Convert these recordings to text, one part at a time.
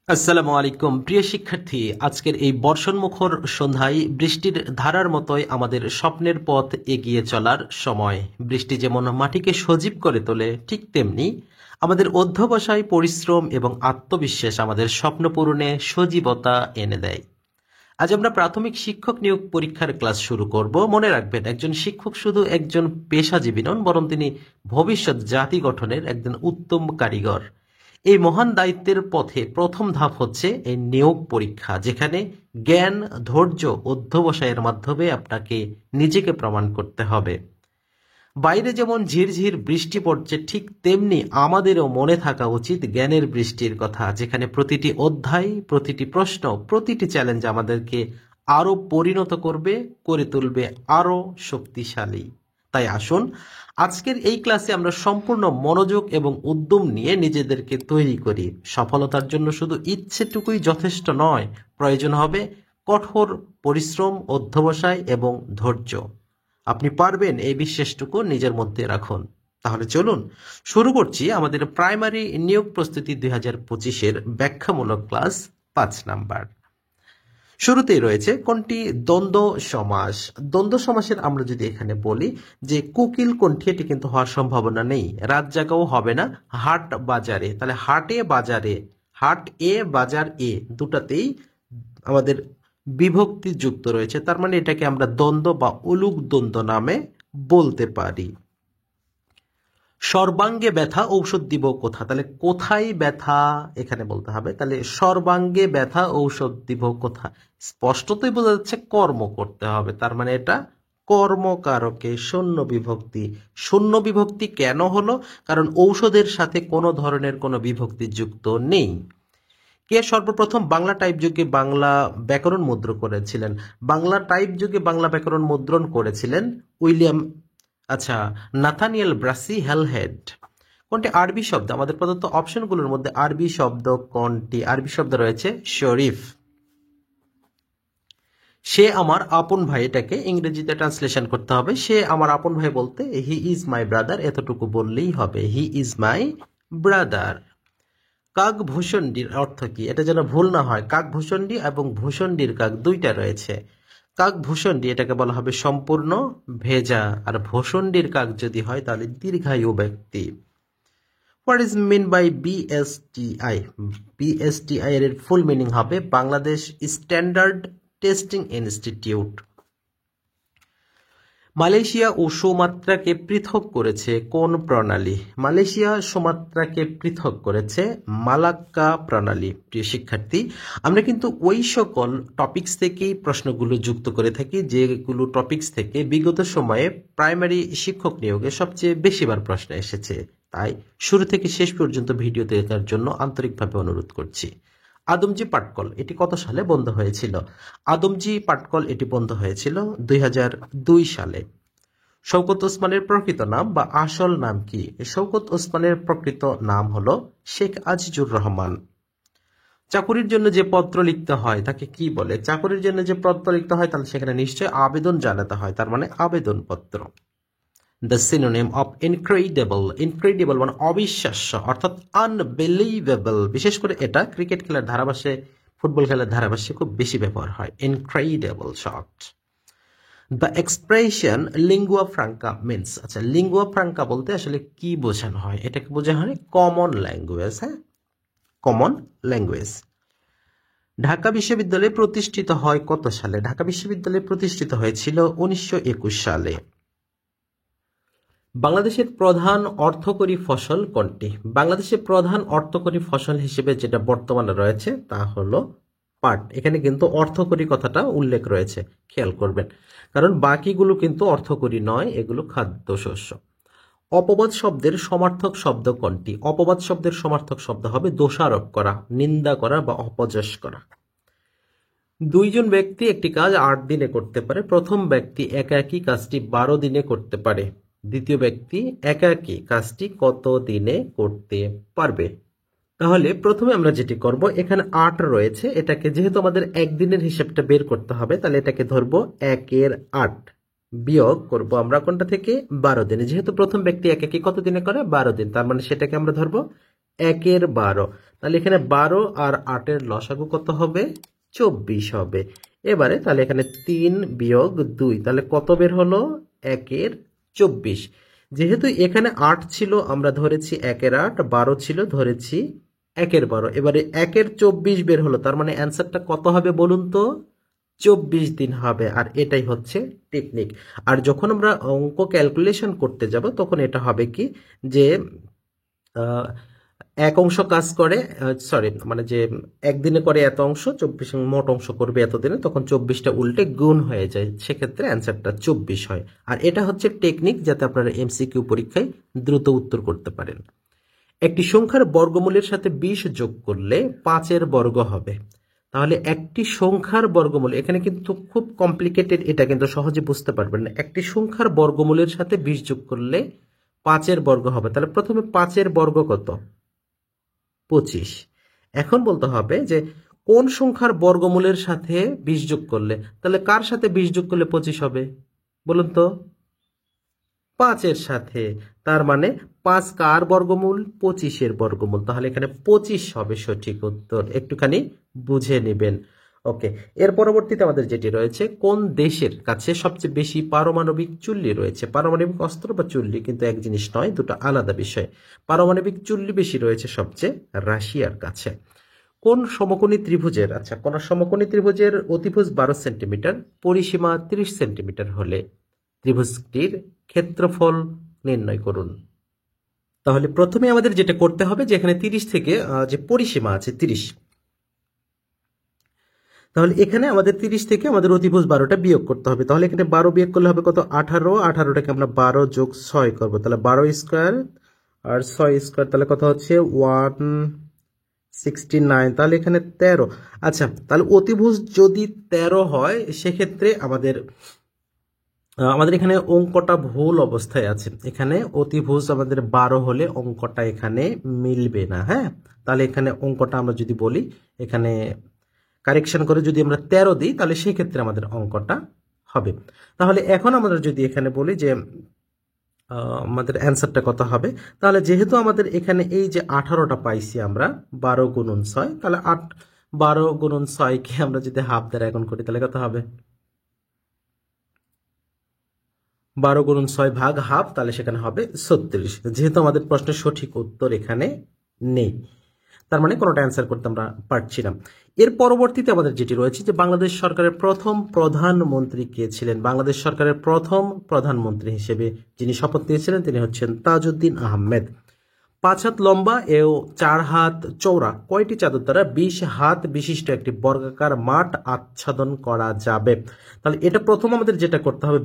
আসসালামু আলাইকুম প্রিয় শিক্ষার্থী, আজকের এই বর্ষণমুখর সন্ধ্যায় বৃষ্টির ধারার মতোই আমাদের স্বপ্নের পথ এগিয়ে চলার সময়। বৃষ্টি যেমন মাটিকে সজীব করে তোলে, ঠিক তেমনি আমাদের অধ্যবসায়, পরিশ্রম এবং আত্মবিশ্বাস আমাদের স্বপ্ন পূরণে সজীবতা এনে দেয়। আজ আমরা প্রাথমিক শিক্ষক নিয়োগ পরীক্ষার ক্লাস শুরু করব। মনে রাখবেন, একজন শিক্ষক শুধু একজন পেশাজীবী নন, বরং তিনি ভবিষ্যৎ জাতি গঠনের একজন উত্তম কারিগর। এই মহান দায়িত্বের পথে প্রথম ধাপ হচ্ছে এই নিয়োগ পরীক্ষা, যেখানে জ্ঞান, ধৈর্য, অধ্যবসায়ের মাধ্যমে আপনাকে নিজেকে প্রমাণ করতে হবে। বাইরে যেমন ঝিরঝির বৃষ্টি পড়ছে, ঠিক তেমনি আমাদেরও মনে থাকা উচিত জ্ঞানের বৃষ্টির কথা, যেখানে প্রতিটি অধ্যায়, প্রতিটি প্রশ্ন, প্রতিটি চ্যালেঞ্জ আমাদেরকে আরো পরিণত করবে, করে তুলবে আরো শক্তিশালী। তাই আসুন, আজকের এই ক্লাসে আমরা সম্পূর্ণ মনোযোগ এবং উদ্যম নিয়ে নিজেদেরকে তৈরি করি। সফলতার জন্য শুধু ইচ্ছেটুকুই যথেষ্ট নয়, প্রয়োজন হবে কঠোর পরিশ্রম, অধ্যবসায় এবং ধৈর্য। আপনি পারবেন, এই বিশ্বাসটুকু নিজের মধ্যে রাখুন। তাহলে চলুন শুরু করছি আমাদের প্রাইমারি নিয়োগ প্রস্তুতি 2025-এর ব্যাখ্যামূলক ক্লাস 5 নাম্বার। শুরুতেই রয়েছে কোনটি দ্বন্দ্ব সমাস। দ্বন্দ্ব সমাসের আমরা যদি এখানে বলি যে কোকিল কোনটি, এটি কিন্তু হওয়ার সম্ভাবনা নেই। রাত জাগাও হবে না। হাট বাজারে, তাহলে হাটে বাজারে, হাট এ বাজার এ, দুটাতেই আমাদের বিভক্তি যুক্ত রয়েছে, তার মানে এটাকে আমরা দ্বন্দ্ব বা অলুক দ্বন্দ্ব নামে বলতে পারি। সর্বাঙ্গে ব্যথা ঔষধ দিব কোথা, তাহলে কোথায় ব্যথা এখানে বলতে হবে, তাহলে সর্বাঙ্গে ব্যথা ঔষধ দিব কোথা, স্পষ্টতই বোঝা যাচ্ছে কর্ম করতে হবে, তার মানে এটা কর্মকারকে শূন্য বিভক্তি। শূন্য বিভক্তি কেন হলো? কারণ ঔষধের সাথে কোনো ধরনের কোনো বিভক্তি যুক্ত নেই। কে সর্বপ্রথম বাংলা টাইপ যুগে বাংলা ব্যাকরণ মুদ্রণ করেছিলেন? বাংলা টাইপ যুগে বাংলা ব্যাকরণ মুদ্রণ করেছিলেন নাথানিয়েল ব্রাসি হেলহেড। কোনটি আরবি শব্দ? আমাদের প্রদত্ত অপশনগুলোর মধ্যে আরবি শব্দ কোনটি? আরবি শব্দ রয়েছে শরীফ। সে আমার আপন ভাই, এটাকে ইংরেজিতে ট্রান্সলেশন করতে হবে। সে আমার আপন ভাই বলতে হি ইজ মাই ব্রাদার, এতটুকু বললেই হবে, হি ইজ মাই ব্রাদার। কাকভূষণ্ডির অর্থ কি? এটা যেন ভুল না হয়, কাকভূষণ্ডী এবং ভূষণ্ডির কাক দুইটা রয়েছে। কাকভূষণ্ডী এটাকে বলা হবে সম্পূর্ণ ভেজা, আর ভূষণ্ডির কাক যদি হয় তাহলে দীর্ঘায়ু ব্যক্তি। What is mean by BSTI? BSTI এর ফুল মিনিং হবে Bangladesh standard testing institute. Malaysia ও সুমাত্রাকে পৃথক করেছে কোন প্রণালী? মালয়েশিয়া সুমাত্রাকে পৃথক করেছে মালাক্কা প্রণালী। প্রিয় শিক্ষার্থী, আমরা কিন্তু ওই সকল টপিকস থেকেই প্রশ্নগুলো যুক্ত করে থাকি যেগুলো টপিকস থেকে বিগত সময়ে প্রাইমারি শিক্ষক নিয়োগে সবচেয়ে বেশিবার প্রশ্ন এসেছে। তাই শুরু থেকে শেষ পর্যন্ত ভিডিও দেখার জন্য আন্তরিকভাবে অনুরোধ করছি। আদমজি পাটকল এটি কত সালে বন্ধ হয়েছিল? আদমজি পাটকল এটি বন্ধ হয়েছিল 2002 সালে। শওকত ওসমানের প্রকৃত নাম বা আসল নাম কি? শওকত ওসমানের প্রকৃত নাম হলো শেখ আজিজুর রহমান। চাকুরির জন্য যে পত্র লিখতে হয় তাকে কি বলে? চাকুরির জন্য যে পত্র লিখতে হয় তাহলে সেখানে নিশ্চয় আবেদন জানাতে হয়, তার মানে আবেদন পত্র। The synonym of incredible. Incredible মানে অবিশ্বাস্য, অর্থাৎ আনবিলিভেবল। বিশেষ করে এটা ক্রিকেট খেলার ধারাভাষ্যে, ফুটবল খেলার ধারাভাষ্যে খুব বেশি ব্যবহার হয়, incredible short. The expression lingua Franka means. আচ্ছা, লিঙ্গুয়া ফ্রাঙ্কা বলতে আসলে কি বোঝানো হয়? এটাকে বোঝানো হয় কমন ল্যাঙ্গুয়েজ। হ্যাঁ, কমন ল্যাঙ্গুয়েজ। ঢাকা বিশ্ববিদ্যালয় প্রতিষ্ঠিত হয় কত সালে? ঢাকা বিশ্ববিদ্যালয় প্রতিষ্ঠিত হয়েছিল 1921 সালে। বাংলাদেশের প্রধান অর্থকরী ফসল কোনটি? বাংলাদেশের প্রধান অর্থকরী ফসল হিসেবে যেটা বর্তমানে রয়েছে তা হলো পাট। এখানে কিন্তু অর্থকরী কথাটা উল্লেখ রয়েছে, খেয়াল করবেন, কারণ বাকিগুলো কিন্তু অর্থকরী নয়, এগুলো খাদ্যশস্য। অপবাদ শব্দের সমার্থক শব্দ কোনটি? অপবাদ শব্দের সমার্থক শব্দ হবে দোষারোপ করা, নিন্দা করা বা অপযশ করা। দুইজন ব্যক্তি একটি কাজ 8 দিনে করতে পারে। প্রথম ব্যক্তি একা একই কাজটি 12 দিনে করতে পারে। দ্বিতীয় ব্যক্তি একা একই কাজটি কত দিনে করতে পারবে? তাহলে প্রথমে আমরা যেটি করব, এখানে 8 রয়েছে, এটাকে যেহেতু আমাদের একদিনের হিসাবটা বের করতে হবে, তাহলে এটাকে ধরবো 1-এর 8, বিয়োগ করব আমরা কোনটা থেকে? 12 দিনে। যেহেতু প্রথম ব্যক্তি একা একই কত দিনে করে? 12 দিন, তার মানে সেটাকে আমরা ধরবো 1-এর 12। তাহলে এখানে 12 আর 8-এর লসাগু কত হবে? 24 হবে। এবারে তাহলে এখানে 3 বিয়োগ 2, তাহলে কত বের হলো? 1-এর 24। যেহেতু এখানে 8 ছিল আমরা ধরেছি 1-এর 8, 12 ছিল ধরেছি 1-এর 12। এবারে 1-এর 24 বের হলো, তার মানে অ্যান্সারটা কত হবে বলুন তো? 24 দিন হবে। আর এটাই হচ্ছে টেকনিক। আর যখন আমরা অঙ্ক ক্যালকুলেশন করতে যাব তখন এটা হবে কি যে আহ, এক অংশ কাজ করে, সরি মানে যে একদিনে করে এত অংশ, 24 মোট অংশ করবে এতদিনে, তখন 24টা উল্টে গুণ হয়ে যায়, সেক্ষেত্রে অ্যান্সারটা 24 হয়। আর এটা হচ্ছে টেকনিক যাতে আপনারা এমসিকিউ পরীক্ষায় দ্রুত উত্তর করতে পারেন। একটি সংখ্যার বর্গমূলের সাথে 20 যোগ করলে 5-এর বর্গ হবে। তাহলে একটি সংখ্যার বর্গমূল, এখানে কিন্তু খুব কমপ্লিকেটেড, এটা কিন্তু সহজে বুঝতে পারবেন না। একটি সংখ্যার বর্গমূলের সাথে 20 যোগ করলে 5-এর বর্গ হবে। তাহলে প্রথমে 5-এর বর্গ কত? 25। এখন বলতে হবে যে কোন সংখ্যার বর্গমূলের সাথে 20 যোগ করলে, তাহলে কার সাথে 20 যোগ করলে 25 হবে বলুন তো? 5-এর সাথে। তার মানে 5 কার বর্গমূল? 25-এর বর্গমূল। তাহলে এখানে 25 হবে সঠিক উত্তর। একটুখানি বুঝে নেবেন। ওকে, এর পরবর্তীতে আমাদের যেটি রয়েছে, কোন দেশের কাছে সবচেয়ে বেশি পারমাণবিক চুল্লি রয়েছে? পারমাণবিক অস্ত্র বা চুল্লি কিন্তু এক জিনিস নয়, দুটো আলাদা বিষয়। পারমাণবিক চুল্লি বেশি রয়েছে সবচেয়ে রাশিয়ার কাছে। কোন সমকোণী ত্রিভুজের, আচ্ছা কোন সমকোণী ত্রিভুজের অতিভুজ 12 সেন্টিমিটার, পরিসীমা 30 সেন্টিমিটার হলে ত্রিভুজটির ক্ষেত্রফল নির্ণয় করুন। তাহলে প্রথমে আমাদের যেটা করতে হবে যে এখানে 30 থেকে যে পরিসীমা আছে 30, তাহলে এখানে আমাদের 30 থেকে আমাদের অতিভুজ 12টা বিয়োগ করতে হবে। তাহলে এখানে 12 বিয়োগ করলে হবে কত? 18। 18টাকে আমরা 12 যোগ 6 করব, তাহলে 12 স্কোয়ার আর 6 স্কোয়ার, তাহলে কত হচ্ছে? 169। তাহলে এখানে 13। আচ্ছা, তাহলে অতিভুজ যদি 13 হয় সেক্ষেত্রে আমাদের এখানে অঙ্কটা ভুল অবস্থায় আছে। এখানে অতিভুজ আমাদের 12 হলে অঙ্কটা এখানে মিলবে না। হ্যাঁ, তাহলে এখানে অঙ্কটা আমরা যদি বলি, এখানে কারেকশন করে যদি আমরা 13 দিই তাহলে সেই ক্ষেত্রে আমাদের অঙ্কটা হবে। তাহলে এখন আমরা যদি এখানে বলি যে আমাদের অ্যান্সারটা কত হবে, তাহলে যেহেতু আমাদের এখানে এই যে 18টা পাইছি আমরা 12 গুণন 6, তাহলে 12 গুণন 6কে আমরা যদি হাফ দ্বারা এখন করি তাহলে কত হবে? 12 গুণন 6 ভাগ হাফ, তাহলে সেখানে হবে 36। যেহেতু আমাদের প্রশ্নের সঠিক উত্তর এখানে নেই, তার মানে কোনোটা অ্যান্সার করতে আমরা পারছি না। এর পরবর্তীতে আমাদের যেটি রয়েছে যে বাংলাদেশ সরকারের প্রথম প্রধানমন্ত্রী কে ছিলেন? বাংলাদেশ সরকারের প্রথম প্রধানমন্ত্রী হিসেবে যিনি শপথ নিয়েছিলেন তিনি হচ্ছেন তাজউদ্দিন আহমেদ। 5 হাত লম্বা ও 4 হাত চওড়া কয়টি চাদর দ্বারা 20 হাত বিশিষ্ট একটি বর্গাকার মাঠ আচ্ছাদন করা যাবে? তাহলে এটা প্রথম আমাদের যেটা করতে হবে,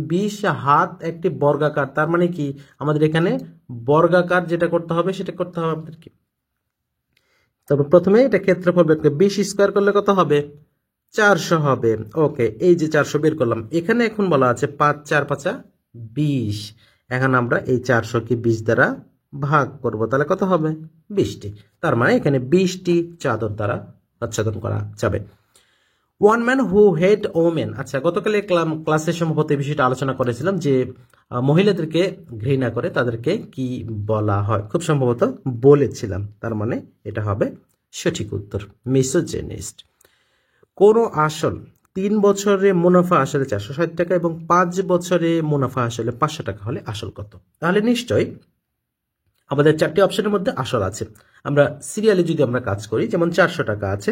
20 হাত একটি বর্গাকার, তার মানে কি আমাদের এখানে বর্গাকার যেটা করতে হবে সেটা করতে হবে আমাদের কি, তবে প্রথমে এটা ক্ষেত্রফল বের করে 20 স্কোয়ার করলে কত হবে? 400 হবে। ওকে, এই যে 400 বের করলাম, এখানে এখন বলা আছে 5 4 5 20। এখন আমরা এই 400 কে 20 দ্বারা ভাগ করব, তাহলে কত হবে? 20টি। তার মানে এখানে 20টি চাদর দ্বারা আচ্ছাদন করা যাবে। One man who head women, আচ্ছা গতকালে ক্লাসে সম্ভবত এই বিষয়টা আলোচনা করেছিলাম যে মহিলাদেরকে ঘৃণা করে তাদেরকে কি বলা হয়, খুব সম্ভবত বলেছিলাম। তার মানে এটা হবে সঠিক উত্তর, মিসোজেনিস্ট। কোন আসল 3 বছরে মুনাফা আসলে 460 টাকা এবং 5 বছরে মুনাফা আসলে 500 টাকা হলে আসল কত? তাহলে নিশ্চয়ই আমাদের 4টি অপশনের মধ্যে আসল আছে। আমরা সিরিয়ালি যদি আমরা কাজ করি, যেমন 400 টাকা আছে,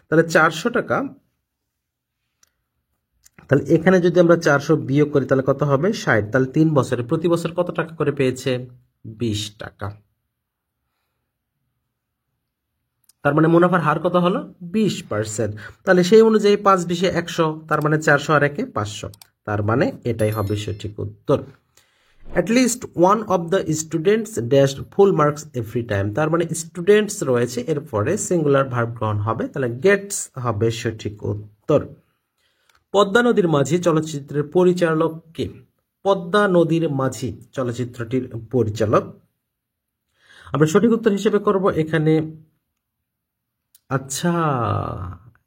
তাহলে 400 টাকা, তাহলে এখানে যদি আমরা 400 বিয়োগ করি তাহলে কত হবে? 60। তাহলে 3 বছরে প্রতি বছর কত টাকা করে পেয়েছে? 20 টাকা। তার মানে মুনাফার হার কত হলো? 20%। তাহলে সেই অনুযায়ী 5 20 100, তার মানে 400 আর 1 500, তার মানে এটাই হবে সঠিক উত্তর। At least one of the students dashed full marks every time, তার মানে স্টুডেন্টস রয়েছে, এরপরে সিঙ্গুলার ভার্ব গ্রহণ হবে, তাহলে গেটস হবে সঠিক উত্তর। পদ্মা নদীর মাঝি চলচ্চিত্রের পরিচালক কে? পদ্মা নদীর মাঝি চলচ্চিত্রটির পরিচালক। আমরা সঠিক উত্তর হিসেবে করব এখানে, আচ্ছা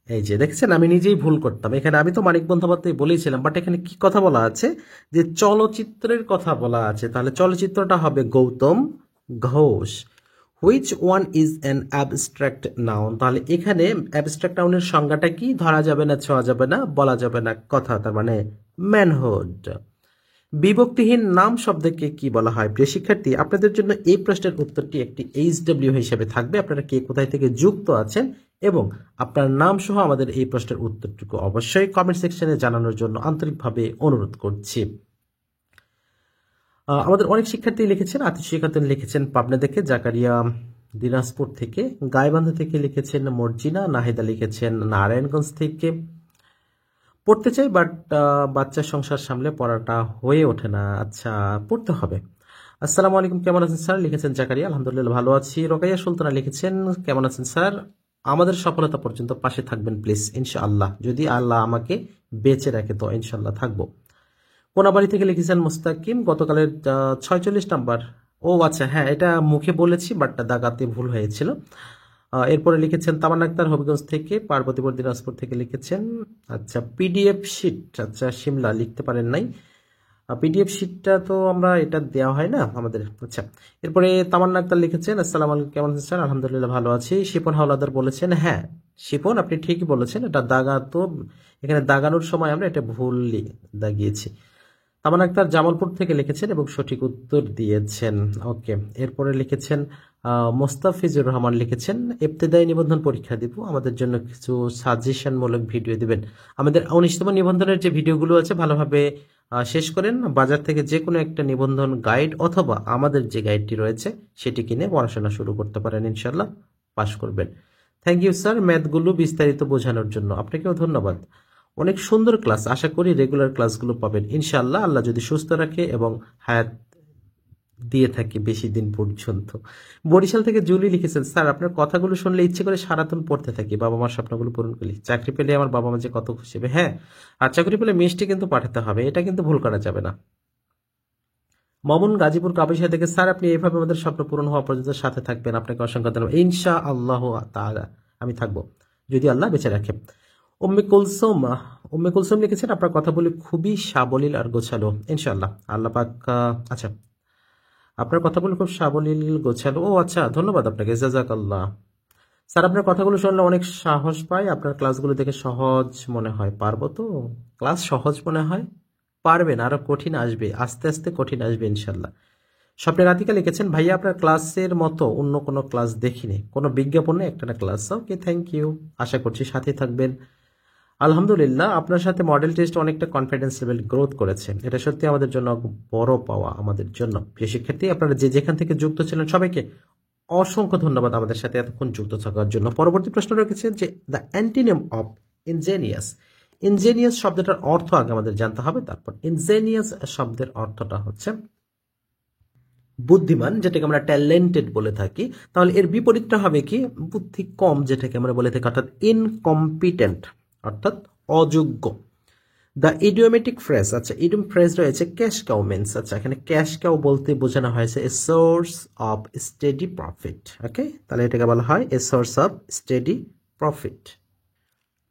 এই যে দেখছেন আমি নিজেই ভুল করতাম, এখানে আমি তো মানিক বন্দ্যোপাধ্যায় বলেছিলাম, বাট এখানে কি কথা বলা আছে যে চলচ্চিত্রের কথা বলা আছে, তাহলে চলচ্চিত্রটা হবে Gautam Ghosh. Which one is an abstract noun, তাহলে এখানে অ্যাবস্ট্রাক্ট নাউনের সংজ্ঞাটা কি? ধরা যাবে না, ছোঁয়া যাবে না, বলা যাবে না কথা, তার মানে ম্যানহুড। বিভক্তিহীন নাম শব্দকে কি বলা হয়? প্রিয় শিক্ষার্থী, আপনাদের জন্য এই প্রশ্নের উত্তরটি একটি HW হিসেবে থাকবে। আপনারা কে কোথায় থেকে যুক্ত আছেন এবং আপনার নাম সহ আমাদের এই প্রশ্নের উত্তরটুকু অবশ্যই কমেন্ট সেকশনে জানানোর জন্য আন্তরিকভাবে অনুরোধ করছি। আমাদের অনেক শিক্ষার্থী লিখেছেন, আতিশিয়া খাতুন লিখেছেন পাবনা থেকে, জাকারিয়া দিনাজপুর থেকে, গাইবান্ধা থেকে লিখেছেন মর্জিনা, নাহিদা লিখেছেন নারায়ণগঞ্জ থেকে। পড়তে চাই বাট বাচ্চার সংসার সামলে পড়াটা হয়ে ওঠে না। আচ্ছা, পড়তে হবে। আসসালামু আলাইকুম, কেমন আছেন স্যার? লিখেছেন জাকারিয়া, আলহামদুলিল্লাহ ভালো আছি। রোকাইয়া সুলতানা লিখেছেন কেমন আছেন স্যার? আমাদের সফলতা পর্যন্ত পাশে থাকবেন প্লিজ, ইনশাআল্লাহ। যদি আল্লাহ আমাকে বেঁচে রাখে তো ইনশাআল্লাহ থাকবো। কোনাবাড়ি থেকে লিখেছেন মুস্তাকিম, গতকালের 46 নাম্বার। ও আচ্ছা, হ্যাঁ এটা মুখে বলেছি বাট দাগাতে ভুল হয়েছিল। এরপরে লিখেছেন তামান্না আক্তার হবিগঞ্জ থেকে, পার্বতীপুর দিনাজপুর থেকে লিখেছেন। আচ্ছা, পিডিএফ শিট, আচ্ছা শিমলা লিখতে পারেন নাই। পিডিএফ শিটটা তো আমরা এটা দেওয়া হয় না আমাদের। আচ্ছা, এরপরে তামান্না আক্তার লিখেছেন আসসালামু আলাইকুম, কেমন আছেন স্যার? আলহামদুলিল্লাহ ভালো আছি। শিপন হাওলাদার বলেছেন, হ্যাঁ শিপন আপনি ঠিকই বলেছেন, এটা দাগা তো এখানে দাগানোর সময় আমরা এটা ভুল দাগিয়েছি। তামান আক্তার জামালপুর থেকে লিখেছেন এবং সঠিক উত্তর দিয়েছেন। ওকে, এরপরে লিখেছেন মোস্তাফিজুর রহমান লিখেছেন ইবতেদায়ী নিবন্ধন পরীক্ষা দিব, আমাদের জন্য কিছু সাজেশনমূলক ভিডিও দিবেন। আমাদের 19তম নিবন্ধনের যে ভিডিওগুলো আছে ভালোভাবে শেষ করেন, বাজার থেকে যে কোনো একটা নিবন্ধন গাইড অথবা আমাদের যে গাইডটি রয়েছে সেটি কিনে পড়াশোনা শুরু করতে পারেন, ইনশাল্লাহ পাশ করবেন। থ্যাংক ইউ স্যার, ম্যাথগুলো বিস্তারিত বোঝানোর জন্য আপনাকেও ধন্যবাদ। অনেক সুন্দর ক্লাস, আশা করি রেগুলার ক্লাসগুলো পাবেন ইনশাআল্লাহ, আল্লাহ যদি সুস্থ রাখে এবং হায়াত দিয়ে থাকে বেশি দিন পর্যন্ত। বরিশাল থেকে জুলি লিখেছেন স্যার আপনার কথাগুলো শুনলে ইচ্ছে করে সারাদিন পড়তে থাকি, বাবা মার স্বপ্নগুলো পূরণ করি, চাকরি পেলে আমার বাবা মা যে কত খুশি হবে। হ্যাঁ, আর চাকরি পেলে মিষ্টি কিন্তু পাঠাতে হবে, এটা কিন্তু ভুল করা যাবে না। মামুন গাজীপুর কাবিসা থেকে, স্যার আপনি এইভাবে আমাদের স্বপ্ন পূরণ হওয়া পর্যন্ত সাথে থাকবেন, আপনাকে অসংখ্য ধন্যবাদ। ইনশাআল্লাহ তাআলা আমি থাকবো যদি আল্লাহ বেঁচে রাখে। উম্মে কুলসুম লিখেছেন আপনার কথা বলে খুবই সাবলীল আর গোছালো, ইনশাআল্লাহ আল্লাহ পাক। আচ্ছা, আপনার কথা বলে খুব সাবলীল গোছালো, ও আচ্ছা ধন্যবাদ আপনাকে, জাযাকাল্লাহ। স্যার আপনার কথাগুলো শুনলে অনেক সাহস পাই, আপনার ক্লাসগুলো দেখে সহজ মনে হয়, পারবো তো? ক্লাস সহজ মনে হয়, পারবেন, আরো কঠিন আসবে, আস্তে আস্তে কঠিন আসবে ইনশাল্লাহ। স্বপ্নের রাধিকা লিখেছেন ভাইয়া আপনার ক্লাসের মতো অন্য কোনো ক্লাস দেখিনি, কোনো বিজ্ঞাপনে একটা না ক্লাস। ওকে, থ্যাংক ইউ, আশা করছি সাথে থাকবেন। আলহামদুলিল্লাহ, আপনার সাথে মডেল টেস্ট অনেকটা কনফিডেন্স লেভেল গ্রোথ করেছে, এটা সত্যি আমাদের জন্য বড় পাওয়া আমাদের জন্য। প্রিয় শিক্ষার্থী, আপনারা যে যেখান থেকে যুক্ত ছিলেন সবাইকে অসংখ্য ধন্যবাদ আমাদের সাথে এতক্ষণ যুক্ত থাকার জন্য। পরবর্তী প্রশ্ন রেখেছে যে দ্য অ্যান্টিনিম অফ ইনজেনিয়াস। ইনজেনিয়াস শব্দটার অর্থ আগে আমাদের জানতে হবে, তারপর ইনজেনিয়াস শব্দের অর্থটা হচ্ছে বুদ্ধিমান, যেটাকে আমরা ট্যালেন্টেড বলে থাকি। তাহলে এর বিপরীতটা হবে কি? বুদ্ধি কম, যেটাকে আমরা বলে থাকি, অর্থাৎ ইনকম্পিটেন্ট, অর্থাৎ অযোগ্য। দ্য ইডিওমেটিক ফ্রেজ, আচ্ছা ইডিয়ম ফ্রেজ রয়েছে ক্যাশ কাউ মিন্স, আচ্ছা এখানে ক্যাশ কাউ বলতে বোঝানো হয়েছে a source of steady profit. Okay, তাহলে এটাকে বলা হয় a source of steady profit.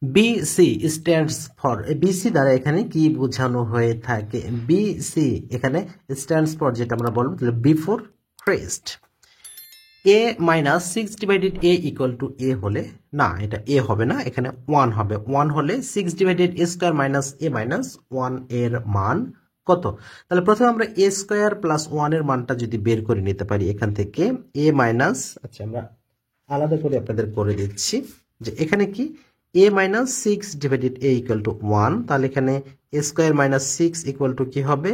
BC stands for, BC দ্বারা এখানে কি বোঝানো হয়ে থাকে? বিসি এখানে স্ট্যান্ডস ফর, যেটা আমরা বলবো তাহলে before Christ. A minus 6 divided a equal to a হলে, না এটা এ হবে না, এখানে 1 হবে। 1 হলে 6 ডিভাইডেড এ স্কোয়ার মাইনাস এ মাইনাস 1 এর মান কত? তাহলে প্রথমে আমরা এ স্কোয়ার প্লাস 1 এর মানটা যদি বের করে নিতে পারি এখান থেকে এ মাইনাস, আচ্ছা আমরা আলাদা করে আপনাদের করে দিচ্ছি যে এখানে কি a minus 6 divided a equal to 1, তাহলে এখানে a square minus 6 equal to কি হবে?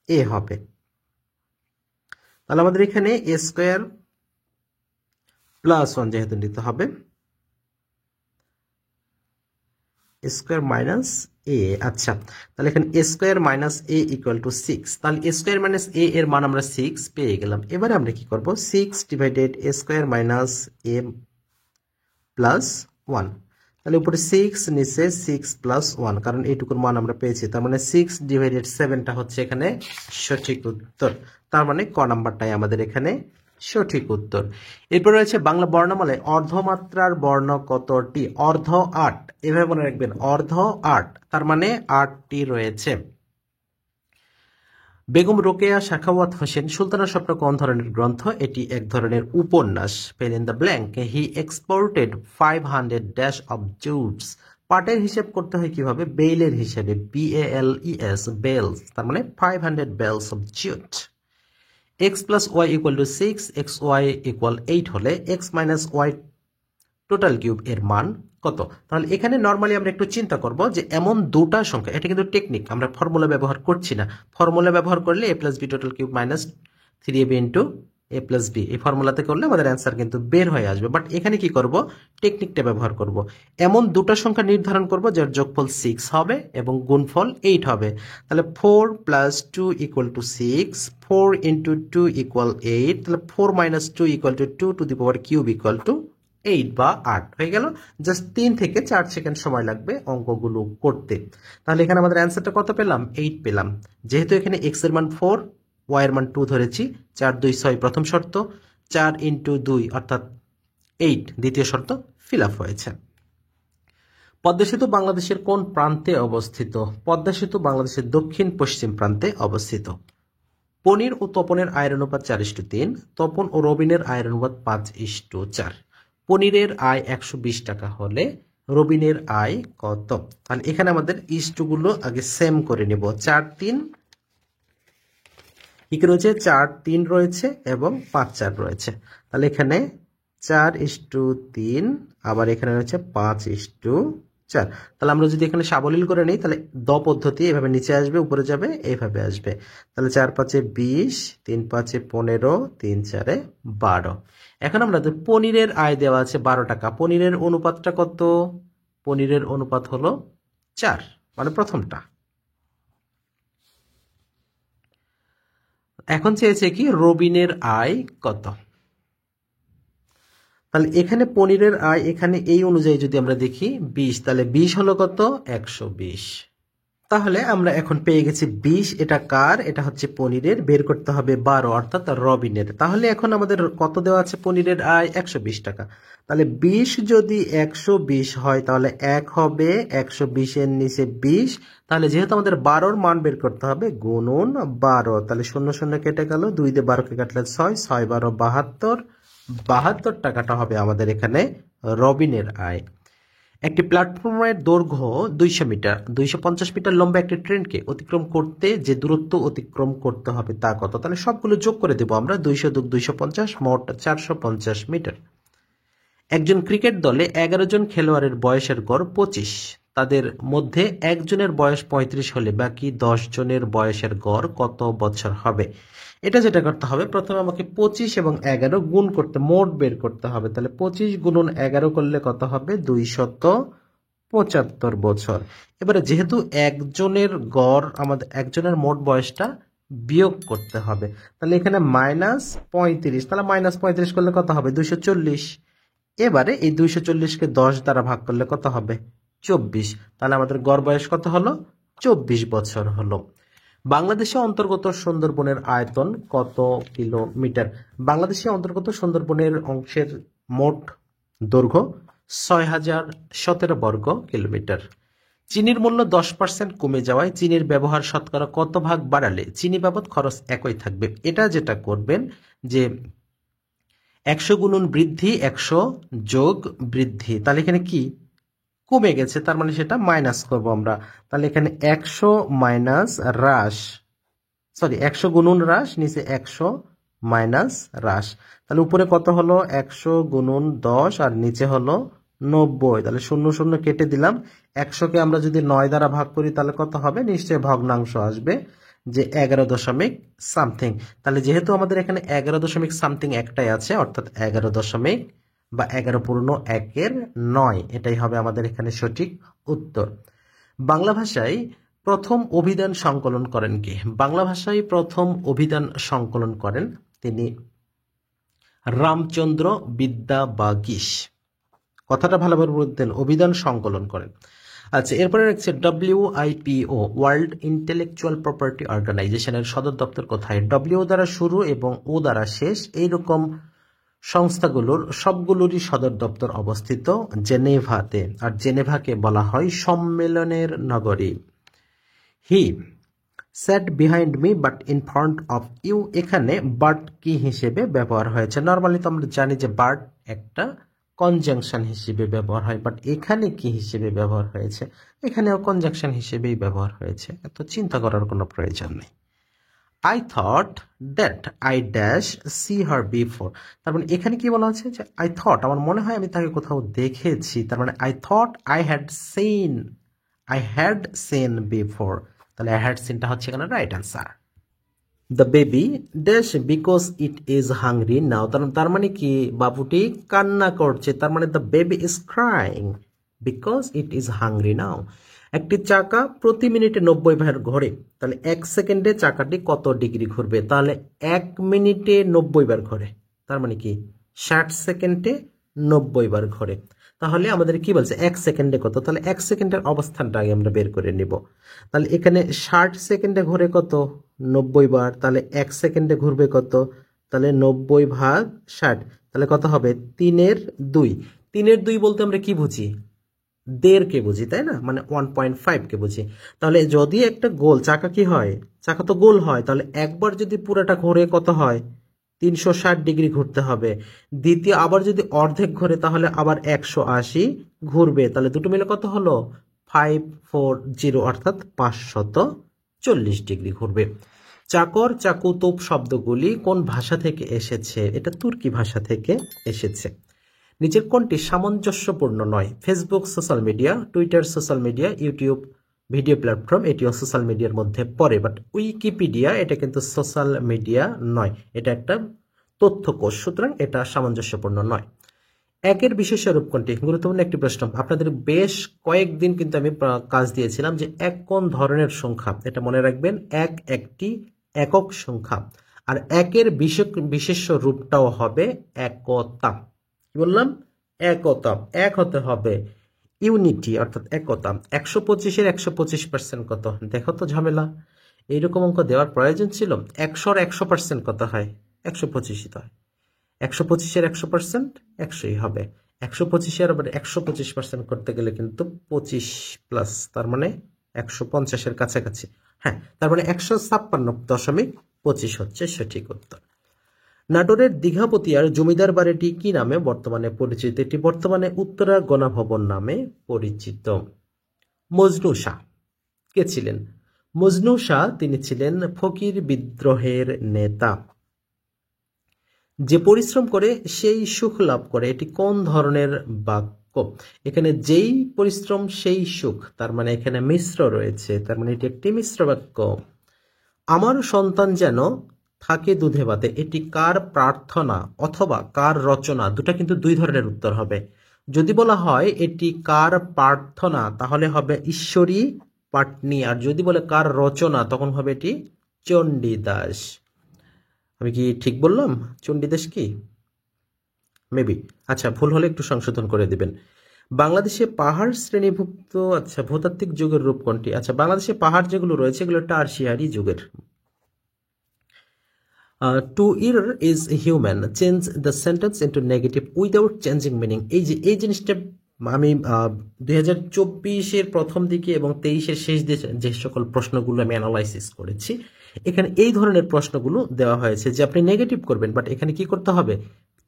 এ হবে। তাহলে আমাদের এখানে এ স্কোয়ার প্লাস 1 যেহেতু নিতে হবে, স্কোয়ার মাইনাস এ, আচ্ছা তাহলে এখানে a square minus a equal to 6, তাহলে এ স্কোয়ার মাইনাস এ এর মান আমরা 6 পেয়ে গেলাম। এবারে আমরা কি করব? 6 ডিভাইডেড এ স্কোয়ার মাইনাস এ প্লাস 1, তাহলে উপরে 6 নিচে 6 প্লাস 1, কারণ এইটুকুর মান আমরা পেয়েছি, তার মানে 6 ডিভাইডেড 7টা হচ্ছে এখানে সঠিক উত্তর। তার মানে ক নাম্বারটাই আমাদের এখানে সঠিক উত্তর। এরপর রয়েছে বাংলা বর্ণমালায় অর্ধমাত্রার বর্ণ কতটি? অর্ধ 8, এভাবে মনে রাখবেন, অর্ধ 8, তার মানে 8টি রয়েছে। বেগম রোকেয়া সাখাওয়াত হোসেন সুলতানের স্বপ্ন কোন ধরনের গ্রন্থ? এটি এক ধরনের উপন্যাস। Fill in the blank. He exported 500 dash of Jutes. পাটের হিসেব করতে হয় কিভাবে? বেইলের হিসেবে, BALES, বেলস, তার মানে 500 bales of jute. x plus y equal to 6, xy equal 8 হলে x minus y total cube এর মান কত? তাহলে এখানে নর্মালি আমরা একটু চিন্তা করব যে এমন দুটা সংখ্যা, এটা কিন্তু টেকনিক, আমরা ফর্মুলা ব্যবহার করছি না। ফর্মুলা ব্যবহার করলে a plus b total cube minus 3ab into a plus b, এই ফর্মুলাতে করলে আমাদের অ্যান্সার কিন্তু বের হয়ে আসবে। বাট এখানে কি করব? টেকনিকটা ব্যবহার করব। এমন দুটা সংখ্যা নির্ধারণ করব যার যোগফল 6 হবে এবং গুণফল 8 হবে। তাহলে 4 plus 2 equal to 6, 4 into 2 equal 8, তাহলে 4 minus 2 equal to 2 to the power cube equal to 8 বা 8 হয়ে গেল। জাস্ট 3 থেকে 4 সেকেন্ড সময় লাগবে অঙ্কগুলো করতে। তাহলে এখানে আমাদের অ্যান্সারটা কত পেলাম? 8 পেলাম। যেহেতু এখানে x এর মান 4, y এর মান 2 ধরেছি, 4 2 6 প্রথম শর্ত, 4 ইন্টু 2 অর্থাৎ 8 দ্বিতীয় শর্ত ফিল আপ হয়েছে। পদ্মা সেতু বাংলাদেশের কোন প্রান্তে অবস্থিত? পদ্মা সেতু বাংলাদেশের দক্ষিণ পশ্চিম প্রান্তে অবস্থিত। পনির ও তপনের আয়ের অনুপাত 4:3, তপন ও রবিনের আয়ের অনুপাত 5:4। পনিরের আয় 120 টাকা হলে রবিনের আয় কত? তাহলে এখানে আমাদের ইস্টুগুলো আগে সেম করে নেব। 4 3 কি রয়েছে? 4 3 রয়েছে এবং 5 4 রয়েছে। তাহলে এখানে 4:3, আবার এখানে রয়েছে 5:4। তাহলে আমরা যদি এখানে সাবলীল করে নিই তাহলে দ পদ্ধতি এভাবে নিচে আসবে, উপরে যাবে, এইভাবে আসবে। তাহলে 4 5 20, 3 5 15, 3 4 12। এখন আমরা পনিরের আয় দেওয়া আছে 12 টাকা। পনিরের অনুপাতটা কত? পনিরের অনুপাত হলো 4, মানে প্রথমটা। এখন চেয়েছে কি রবিনের আয় কত? তাহলে এখানে পনিরের আয় এখানে এই অনুযায়ী যদি আমরা দেখি 20, তাহলে 20 হলো কত? 120। তাহলে আমরা এখন পেয়ে গেছি 20, এটা কার? এটা হচ্ছে পনিরের। বের করতে হবে 12 অর্থাৎ রবিনের। তাহলে এখন আমাদের কত দেওয়া আছে? পনিরের আয় 120 টাকা। তাহলে 20 যদি 120 হয় তাহলে 1 হবে, 120 এর নিচে 20। তাহলে যেহেতু আমাদের 12 মান বের করতে হবে, গুণন 12। তাহলে 0 0 কেটে গেল, 2 দিয়ে 12 কে কাটলে 6, 6 12 72। 72 টাকাটা হবে আমাদের এখানে রবিনের আয়। একটি প্ল্যাটফর্মের দৈর্ঘ্য 200 মিটার, 250 মিটার লম্বা একটি ট্রেনকে অতিক্রম করতে যে দূরত্ব অতিক্রম করতে হবে তা কত? তাহলে সবগুলো যোগ করে দেব আমরা। 200 যোগ 250 মোট 450 মিটার। একজন ক্রিকেট দলে 11 জন খেলোয়াড়ের বয়সের গড় 25। তাদের মধ্যে একজনের বয়স 35 হলে বাকি 10 জনের বয়সের গড় কত বছর হবে? এটা যেটা করতে হবে, প্রথমে আমাকে 25 এবং 11 গুণ করতে, মোট বের করতে হবে। তাহলে 25 গুণন 11 করলে কত হবে? 275 বছর। এবারে যেহেতু একজনের গড়, আমাদের একজনের মোট বয়সটা বিয়োগ করতে হবে। তাহলে এখানে -35, তাহলে -35 করলে কত হবে? 240। এবারে এই 240কে 10 দ্বারা ভাগ করলে কত হবে? 24। তাহলে আমাদের গড় বয়স কত হলো? 24 বছর হলো। বাংলাদেশে অন্তর্গত সুন্দরবনের আয়তন কত কিলোমিটার? বাংলাদেশে অন্তর্গত সুন্দরবনের অংশের মোট দৈর্ঘ্য 6017 বর্গ কিলোমিটার। চিনির মূল্য 10% কমে যাওয়ায় চিনির ব্যবহার শতকরা কত ভাগ বাড়ালে চিনি বাবদ খরচ একই থাকবে? এটা যেটা করবেন যে 100 গুণন বৃদ্ধি, 100 যোগ বৃদ্ধি, তাহলে এখানে কি কমে গেছে, তার মানে সেটা মাইনাস করব আমরা। তাহলে এখানে 100 মাইনাস হ্রাস, 100 গুণন হ্রাস, নিচে 100 মাইনাস হ্রাস। তাহলে উপরে কত হলো? 100 গুণন 10 আর নিচে হলো 90। তাহলে 0 0 কেটে দিলাম। 100কে আমরা যদি 9 দ্বারা ভাগ করি তাহলে কত হবে? নিশ্চয়ই ভগ্নাংশ আসবে, যে 11 দশমিক সামথিং। তাহলে যেহেতু আমাদের এখানে 11 দশমিক সামথিং একটাই আছে, অর্থাৎ 11 দশমিক বা 11 পূর্ণ 1-এর 9, এটাই হবে আমাদের এখানে সঠিক উত্তর। বাংলা ভাষায় প্রথম অভিধান সংকলন করেন কে? বাংলা ভাষায় প্রথম অভিধান সংকলন করেন তিনি রামচন্দ্র বিদ্যাবাগীশ। কথাটা ভালোভাবে বলতেন, অভিধান সংকলন করেন। আচ্ছা, এরপরে রাখছে WIPO, ওয়ার্ল্ড ইন্টেলেকচুয়াল প্রপার্টি অর্গানাইজেশনের সদর দপ্তর কোথায়? W দ্বারা শুরু এবং O দ্বারা শেষ এইরকম সংস্থাগুলোর সবগুলোরই সদর দপ্তর অবস্থিত জেনেভাতে, আর জেনেভাকে বলা হয় সম্মেলনের নগরী। He sat behind me but in front of you, এখানে বাট কি হিসেবে ব্যবহার হয়েছে? নর্মালি তো আমরা জানি যে বাট একটা কনজাংশন হিসেবে ব্যবহার হয়, বাট এখানে কি হিসেবে ব্যবহার হয়েছে? এখানেও কনজাংশন হিসেবেই ব্যবহার হয়েছে, এত চিন্তা করার কোনো প্রয়োজন নেই। I thought that I dash see her before, তার মানে এখানে কি বলা হচ্ছে যে আই থট, আমার মনে হয় আমি তাকে কোথাও দেখেছি, তার মানে I thought I had seen before, তাহলে আই হ্যাড সিনটা হচ্ছে এখানে right answer. The baby dash because it is hungry now, তার মানে কি বাবুটি কান্না করছে, তার মানে the baby is crying because it is hungry now. একটি চাকা প্রতি মিনিটে 90 বার ঘোরে, তাহলে 1 সেকেন্ডে চাকাটি কত ডিগ্রি ঘুরবে? তাহলে 1 মিনিটে 90 বার ঘোরে, তার মানে কি 60 সেকেন্ডে 90 বার ঘোরে। তাহলে আমাদের কি বলছে 1 সেকেন্ডে কত? তাহলে 1 সেকেন্ডের অবস্থানটা আগে আমরা বের করে নিব। তাহলে এখানে 60 সেকেন্ডে ঘুরে কত? 90 বার, তাহলে 1 সেকেন্ডে ঘুরবে কত? তাহলে 90 ভাগ 60, তাহলে কত হবে? 3-এর 2। 3-এর 2 বলতে আমরা কি বুঝি? 1.5 কে বুঝি, তাই না? মানে 1.5 কে বুঝি। তাহলে যদি একটা গোল চাকা কি হয়? চাকা তো গোল হয়, তাহলে একবার যদি পুরোটা ঘোরে কত হয়? 360 ডিগ্রি ঘুরতে হবে। দ্বিতীয় আবার যদি অর্ধেক ঘোরে তাহলে আবার 180 ঘুরবে, তাহলে দুটো মিলে কত হলো? 540, অর্থাৎ 540 ডিগ্রি ঘুরবে। চাকর, চাকু, তোপ শব্দগুলি কোন ভাষা থেকে এসেছে? এটা তুর্কি ভাষা থেকে এসেছে। নিচের কোনটি সামঞ্জস্যপূর্ণ নয়? Facebook social media, Twitter social media, YouTube video platform এটিও সোশ্যাল মিডিয়ার মধ্যে পড়ে, বাট উইকিপিডিয়া এটা কিন্তু সোশ্যাল মিডিয়া নয়, এটা একটা তথ্যকোষ, সুতরাং এটা সামঞ্জস্যপূর্ণ নয়। একের বিশেষ্য রূপ কোনটি? গুরুত্বপূর্ণ একটি প্রশ্ন। আপনাদের বেশ কয়েকদিন কিন্তু আমি কাজ দিয়েছিলাম যে এক কোন ধরনের সংখ্যা, এটা মনে রাখবেন, এক একটি একক সংখ্যা, আর একের বিশেষ্য রূপটাও হবে একতা। কি বললাম? একতা, এক হতে হবে, ইউনিটি অর্থাৎ একতা। 125-এর 125% কত? দেখো তো ঝামেলা, এইরকম অঙ্ক দেওয়ার প্রয়োজন ছিল। 100-র 100% কত হয়? 125ই তো হয়। 125-এর 100% 100ই হবে। 125-এর আবার 125% করতে গেলে কিন্তু 25+, তার মানে 150-এর কাছাকাছি। হ্যাঁ, তার মানে 156.25 হচ্ছে সঠিক উত্তর। নাটোরের দীঘাপতিয়ার জমিদার বাড়িটি কি নামে বর্তমানে পরিচিত? এটি বর্তমানে উত্তরা গণভবন নামে পরিচিত। মজনু শাহ কে ছিলেন? মজনু শাহ তিনি ছিলেন ফকির বিদ্রোহের নেতা। যে পরিশ্রম করে সেই সুখ লাভ করে, এটি কোন ধরনের বাক্য? এখানে যেই পরিশ্রম সেই সুখ, তার মানে এখানে মিশ্র রয়েছে, তার মানে এটি একটি মিশ্র বাক্য। আমার সন্তান যেন থাকে দুধে ভাতে, এটি কার প্রার্থনা অথবা কার রচনা? দুটা কিন্তু দুই ধরনের উত্তর হবে। যদি বলা হয় এটি কার প্রার্থনা তাহলে হবে ঈশ্বরী পাটনি, আর যদি বলে কার রচনা তখন হবে এটি চণ্ডীদাস। আমি কি ঠিক বললাম? চণ্ডীদাস কি? মেবি। আচ্ছা, ভুল হলে একটু সংশোধন করে দিবেন। বাংলাদেশে পাহাড় শ্রেণীভুক্ত, আচ্ছা, ভূতাত্ত্বিক যুগের রূপ কোনটি? আচ্ছা, বাংলাদেশে পাহাড় যেগুলো রয়েছে এগুলো টারশিয়ারি যুগের। টু ইর is human, change the sentence into negative without changing meaning. এই জিনিসটা আমি 2024-এর প্রথম দিকে এবং 23-এর শেষ দিকে যে সকল প্রশ্নগুলো আমি অ্যানালাইসিস করেছি, এখানে এই ধরনের প্রশ্নগুলো দেওয়া হয়েছে যে আপনি নেগেটিভ করবেন, বাট এখানে কি করতে হবে?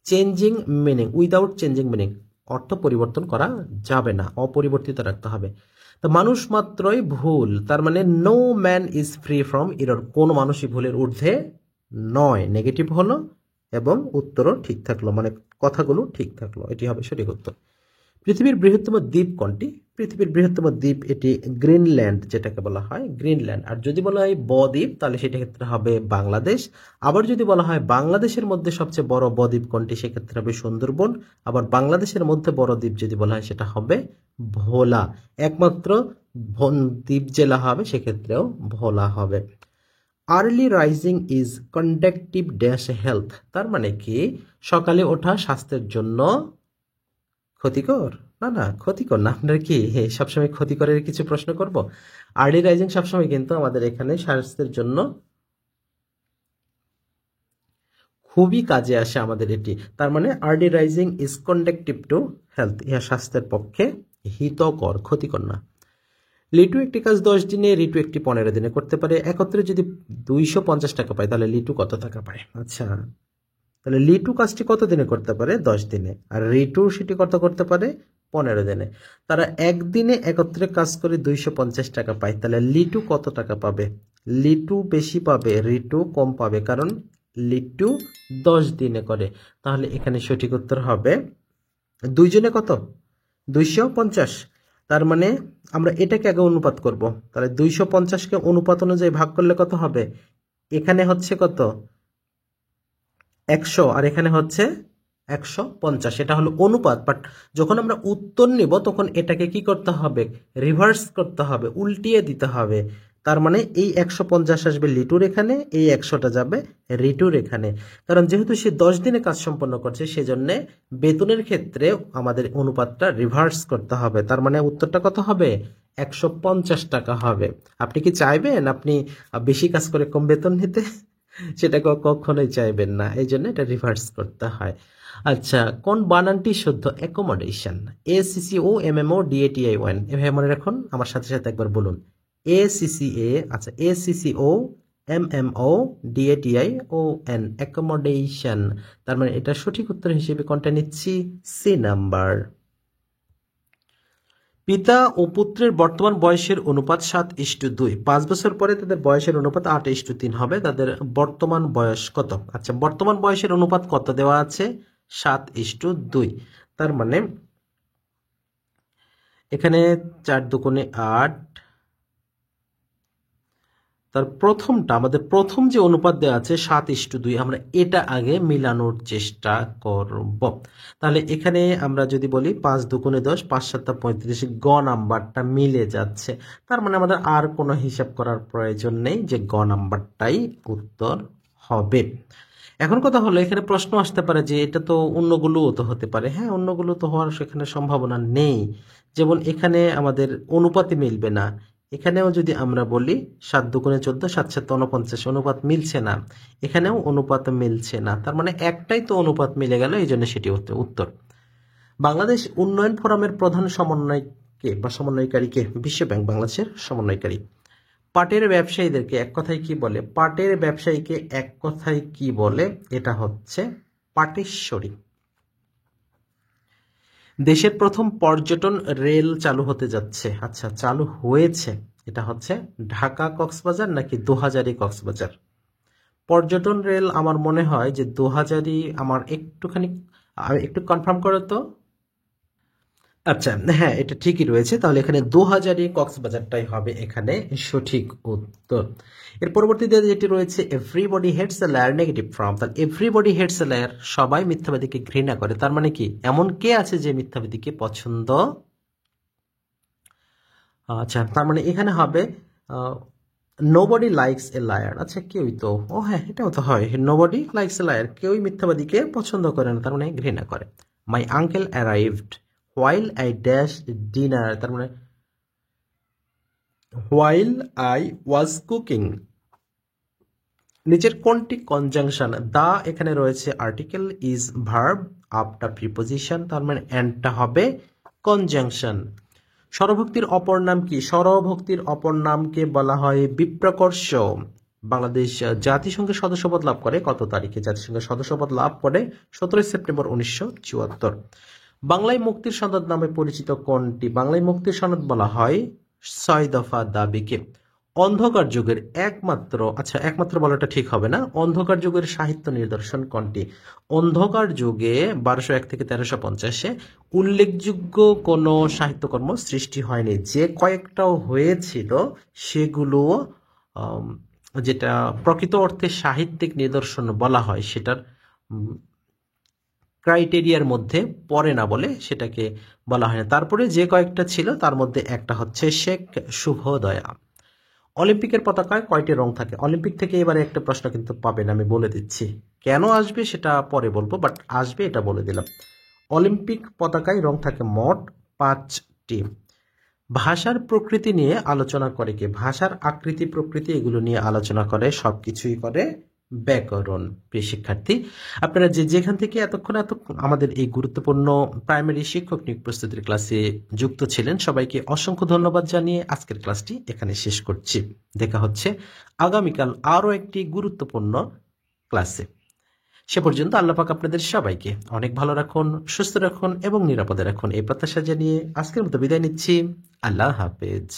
Changing meaning, without changing meaning, অর্থ পরিবর্তন করা যাবে না, অপরিবর্তিত রাখতে হবে। তো মানুষ মাত্রই ভুল, তার মানে no man is free from error, কোন মানুষই ভুলের ঊর্ধ্বে নয়। নেগেটিভ হলো এবং উত্তরও ঠিক থাকলো, মানে কথাগুলো ঠিক থাকলো, এটি হবে সঠিক উত্তর। পৃথিবীর বৃহত্তম দ্বীপ কোনটি? পৃথিবীর বৃহত্তম দ্বীপ এটি গ্রিনল্যান্ড, যেটাকে বলা হয় গ্রিনল্যান্ড। আর যদি বলা হয় বদ্বীপ তাহলে সেটা ক্ষেত্রে হবে বাংলাদেশ। আবার যদি বলা হয় বাংলাদেশের মধ্যে সবচেয়ে বড় বদ্বীপ কোনটি, সেক্ষেত্রে হবে সুন্দরবন। আবার বাংলাদেশের মধ্যে বড় দ্বীপ যদি বলা হয় সেটা হবে ভোলা। একমাত্র দ্বীপ জেলা হবে সেক্ষেত্রেও ভোলা হবে। Early rising is conductive dash health, তার মানে কি সকালে ওঠা স্বাস্থ্যের জন্য ক্ষতিকর? না, ক্ষতিকর না। আপনার কি সবসময় ক্ষতিকরের কিছু প্রশ্ন করব? আর্লি রাইজিং সবসময় কিন্তু আমাদের এখানে স্বাস্থ্যের জন্য খুবই কাজে আসে আমাদের এটি। তার মানে early rising is conductive to health, ইহা স্বাস্থ্যের পক্ষে হিতকর, ক্ষতিকর না। লিটু একটি কাজ 10 দিনে, রিটু একটি 15 দিনে করতে পারে। একত্রে যদি 250 টাকা পায় তাহলে লিটু কত টাকা পায়? আচ্ছা, তাহলে লিটু কাজটি কত দিনে করতে পারে? 10 দিনে। আর রিটু সেটি কত করতে পারে? 15 দিনে। তারা একদিনে একত্রে কাজ করে 250 টাকা পায়, তাহলে লিটু কত টাকা পাবে? লিটু বেশি পাবে, রিটু কম পাবে, কারণ লিটু 10 দিনে করে। তাহলে এখানে সঠিক উত্তর হবে দুইজনে কত? 250। তার মানে আমরা এটাকে আগে অনুপাত করব। তাহলে 250কে অনুপাত অনুযায়ী ভাগ করলে কত হবে? এখানে হচ্ছে কত? 100, আর এখানে হচ্ছে 150। এটা হলো অনুপাত, বাট যখন আমরা উত্তর নিব তখন এটাকে কি করতে হবে? রিভার্স করতে হবে, উল্টিয়ে দিতে হবে। তার মানে এই 150 আসবে লিটুর এখানে, এই 100টা যাবে রিটুর এখানে। কারণ যেহেতু সে 10 দিনে কাজ সম্পন্ন করছে, সেজন্য বেতনের ক্ষেত্রে আমাদের অনুপাতটা রিভার্স করতে হবে। তার মানে উত্তরটা কত হবে? 150 টাকা হবে। আপনি কি চাইবেন আপনি বেশি কাজ করে কম বেতন নিতে? সেটা কখনোই চাইবেন না, এই জন্য এটা রিভার্স করতে হয়। আচ্ছা, কোন বানানটি শুদ্ধ? Accommodation, ACCOMMODATION। এভাবে মনে রাখুন, আমার সাথে সাথে একবার বলুন। ACCA, আচ্ছা ACCOMMODATION, অ্যাকোমোডেশন। তার মানে এটা সঠিক উত্তর হিসেবে কোনটা নিচ্ছি? C number. পিতা ও পুত্রের বর্তমান বয়সের অনুপাত 7:2। 5 বছর পরে তাদের বয়সের অনুপাত 8:3 হবে। তাদের বর্তমান বয়স কত? আচ্ছা, বর্তমান বয়সের অনুপাত কত দেওয়া আছে? 7:2। তার মানে এখানে 4 দুগুণে 8। তার প্রথমটা, আমাদের প্রথম যে অনুপাত দেওয়া আছে 7:2, আমরা এটা আগে মিলানোর চেষ্টা করব। তাহলে এখানে আমরা যদি বলি 5 দুগুণে 10, 5 7 35, গ নাম্বারটা মিলে যাচ্ছে। তার মানে আমাদের আর কোনো হিসাব করার প্রয়োজন নেই, যে গ নাম্বারটাই উত্তর হবে। এখন কথা হলো, এখানে প্রশ্ন আসতে পারে যে এটা তো অন্যগুলোও তো হতে পারে। হ্যাঁ, অন্যগুলো তো হওয়ার সেখানে সম্ভাবনা নেই। যেমন এখানে আমাদের অনুপাতে মিলবে না। এখানেও যদি আমরা বলি 7 দুগুণে 14, 7 7 49, অনুপাত মিলছে না। এখানেও অনুপাত মিলছে না। তার মানে একটাই তো অনুপাত মিলে গেল, এই জন্য সেটি উত্তর। বাংলাদেশ উন্নয়ন ফোরামের প্রধান সমন্বয়কে বা সমন্বয়কারীকে? বিশ্বব্যাংক বাংলাদেশের সমন্বয়কারী। পাটের ব্যবসায়ীদেরকে এক কথায় কি বলে? পাটের ব্যবসায়ীকে এক কথায় কি বলে? এটা হচ্ছে পাটেশ্বরী। দেশের প্রথম পর্যটন রেল চালু হতে যাচ্ছে। আচ্ছা, চালু হয়েছে। এটা হচ্ছে ঢাকা কক্সবাজার নাকি দোহাজারী কক্সবাজার? পর্যটন রেল আমার মনে হয় যে দোহাজারী। আমার একটু কনফার্ম করো তো। আচ্ছা, হ্যাঁ, এটা ঠিকই রয়েছে। তাহলে এখানে 2000-ই কক্সবাজারটাই হবে এখানে সঠিক উত্তর। এর পরবর্তীতে যেটি রয়েছে, everybody hates a liar negative form. তাহলে এভরিবডি হেটস এ লায়ার, সবাই মিথ্যাবাদীকে ঘৃণা করে। তার মানে কি, এমন কে আছে যে মিথ্যাবাদীকে পছন্দ? আচ্ছা, তার মানে এখানে হবে নোবডি লাইকস এ লায়ার। আচ্ছা, কেউই তো, ও হ্যাঁ, এটাও তো হয়, নোবডি লাইকস এ লায়ার, কেউই মিথ্যাবাদীকে পছন্দ করে না, তার মানে ঘৃণা করে। My uncle arrived while I dash dinner, তার মানে হোয়াইল আই ওয়াজ কুকিং। নিচের কোনটি কনজাংশন? দা এখানে রয়েছে article, is verb, after preposition, তার মানে এন্ডটা হবে কনজাংশন। স্বরভক্তির অপর নাম কি? স্বরভক্তির অপর নামকে বলা হয় বিপ্রকর্ষ। বাংলাদেশ জাতিসংঘের সদস্যপদ লাভ করে কত তারিখে? জাতিসংঘের সদস্যপদ লাভ করে 17 সেপ্টেম্বর 1974। বাংলায় মুক্তির সনদ নামে পরিচিত কোনটি? বাংলায় মুক্তির সনদ বলা হয় 6 দফা দাবিকে। অন্ধকার যুগের একমাত্র বলাটা ঠিক হবে না। অন্ধকার যুগের সাহিত্য নিদর্শন কোনটি? অন্ধকার যুগে 1201 থেকে 1350-এ উল্লেখযোগ্য কোনো সাহিত্যকর্ম সৃষ্টি হয়নি। যে কয়েকটাও হয়েছিল সেগুলো যেটা প্রকৃত অর্থে সাহিত্যিক নিদর্শন বলা হয়, সেটার ক্রাইটেরিয়ার মধ্যে পড়ে না বলে সেটাকে বলা হয় না। তারপরে যে কয়েকটা ছিল তার মধ্যে একটা হচ্ছে শেখ শুভদয়া। অলিম্পিকের পতাকায় কয়টি রং থাকে? অলিম্পিক থেকে এবারে একটা প্রশ্ন কিন্তু পাবেন, আমি বলে দিচ্ছি। কেন আসবে সেটা পরে বলবো, বাট আসবে এটা বলে দিলাম। অলিম্পিক পতাকায় রং থাকে মোট 5টি। ভাষার প্রকৃতি নিয়ে আলোচনা করে কে? ভাষার আকৃতি প্রকৃতি এগুলো নিয়ে আলোচনা করে, সবকিছুই করে ব্যাকরণ। প্রিয় শিক্ষার্থী, আপনারা যেখান থেকে এতক্ষণ আমাদের এই গুরুত্বপূর্ণ প্রাইমারি শিক্ষক নিয়োগ প্রস্তুতির ক্লাসে যুক্ত ছিলেন, সবাইকে অসংখ্য ধন্যবাদ জানিয়ে আজকের ক্লাসটি এখানে শেষ করছি। দেখা হচ্ছে আগামীকাল আরও একটি গুরুত্বপূর্ণ ক্লাসে। সে পর্যন্ত আল্লাহ পাক আপনাদের সবাইকে অনেক ভালো রাখুন, সুস্থ রাখুন এবং নিরাপদে রাখুন, এই প্রত্যাশা জানিয়ে আজকের মতো বিদায় নিচ্ছি। আল্লাহ হাফেজ।